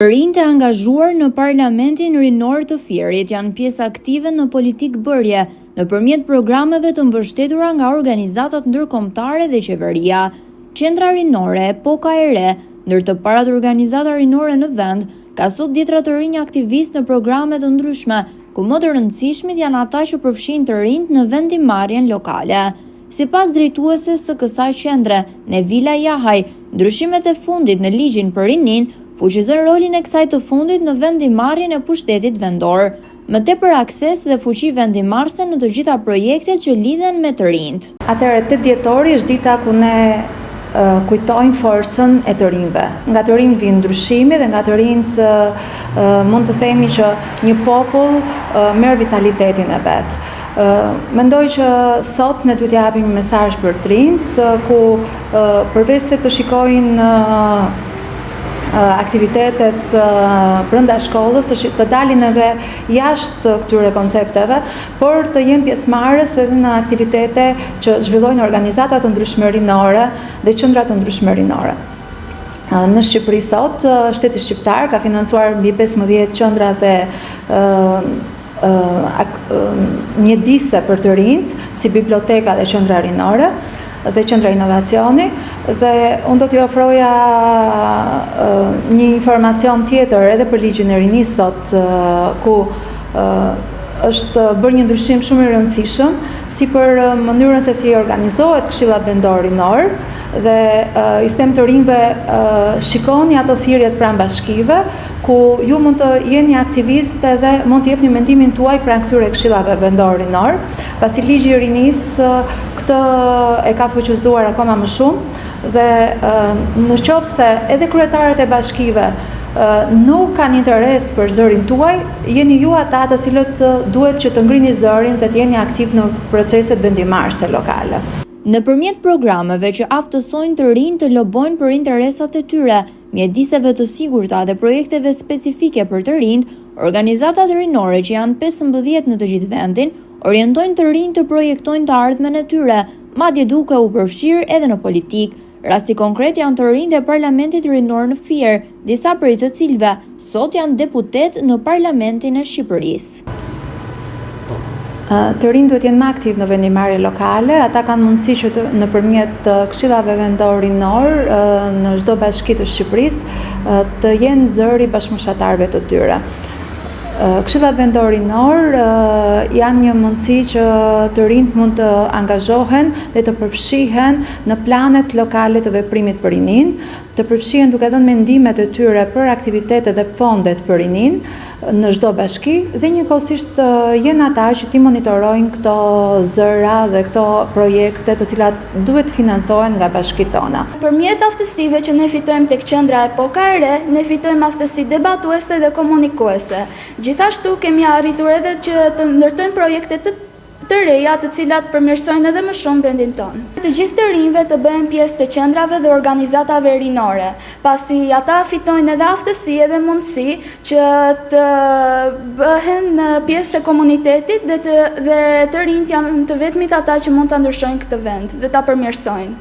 Rinjtë e angazhuar në Parlamentin Rinor të Fierit janë pjesë aktive në politikë bërje, nëpërmjet programeve të mbështetura nga organizatat ndërkombëtare dhe qeveria. Qendra Rinore, Epoka e Re, ndër të parat organizata rinore në vend, ka sot dhjetra të rinj aktivistë në programe të ndryshme, ku më të rëndësishmit janë ata që përfshin të rinjt në vendimarrjen lokale. Sipas drejtueses së kësaj qendre, Nevila Jahaj, ndryshimet e fundit në ligjin për rinin fuqizon rolin e kësaj të fundit në vendimarrjen e pushtetit vendor, më tepër akses dhe fuqi vendimarrëse në të gjitha projektet që lidhen me të rinjt. Atëherë 8 dhjetori është dita ku ne kujtojmë forcën e të rinjve. Nga të rinjt vijnë ndryshimi dhe nga të rinjt mund të themi që një popull merr vitalitetin e vet. Mendoj që sot ne duhet japim një mesazh për të rinjt, ku përveç se të shikojnë aktivitetet brenda shkollës, të dalin edhe jashtë këtyre koncepteve, por të jenë pjesëmarrës edhe në aktivitete që zhvillojnë organizata të ndryshme rinore dhe qendra të ndryshme rinore. Në Shqipëri sot, shteti shqiptar ka financuar mbi 15 qendra dhe mjedise për të rinjt, si biblioteka dhe qendra rinore dhe qendra inovacioni, dhe unë do t'ju ofroja një informacion tjetër edhe për ligjin e rinisë sot, ku është bërë një ndryshim shumë i rëndësishëm, si për mënyrën se si organizohet këshillat vendor rinor, dhe i them të rinjve shikoni ato thirrjet pranë bashkive, ku ju mund të jeni aktivistë dhe mund të jepni mendimin tuaj pranë këtyre këshillave vendor rinor, pasi ligji i rinisë këtë e ka fuqizuar akoma më shumë, dhe në qoftë se edhe kryetarët e bashkive nuk kanë interes për zërin tuaj, jeni ju ata të cilët duhet që të ngrini zërin dhe të jeni aktiv në proceset vendimarrëse lokale. Nëpërmjet programeve që aftësojnë të rinjt të lobojnë për interesat e tyre, mjediseve të sigurta dhe projekteve specifike për të rinjt, organizatat rinore që janë 15 në të gjithë vendin, orientojnë të rinjt të projektojnë të ardhmen e tyre, madje duke u përfshirë edhe në politikë. Rasti konkret janë të rinjt e Parlamentit Rinor në Fier, disa prej të cilëve sot janë deputet në Parlamentin e Shqipërisë. Të rinjt duhet jenë më aktiv në vendimarrje lokale, ata kanë mundësi që nëpërmjet këshillave vendor rinor në çdo bashki të Shqipërisë të jenë zëri bashkëmoshatarëve të tyre. Këshillat vendor rinor janë një mundësi që të rinjt mund të angazhohen dhe të përfshihen në planet lokale të veprimit për rinin, të përfshihen duke dhënë mendimet e tyre për aktivitetet dhe fondet për rinin në çdo bashki, dhe njëkohësisht jenë ata që ti monitorojnë këto zëra dhe këto projekte të cilat duhet financohen nga bashkitë tona. Përmjet aftësive që ne fitojmë tek qendra Epoka e Re, ne fitojmë aftësi debatuese dhe komunikuese. Gjithashtu kemi arritur edhe që të ndërtojmë projekte të reja të cilat përmirësojnë edhe më shumë vendin tonë. Të gjithë të rinjve të bëhen pjesë të qendrave dhe organizatave rinore, pasi ata fitojnë edhe aftësi edhe mundësi që të bëhen pjesë të komunitetit dhe të rinjt janë të vetmit ata që mund të ndryshojnë këtë vend dhe ta përmirësojnë.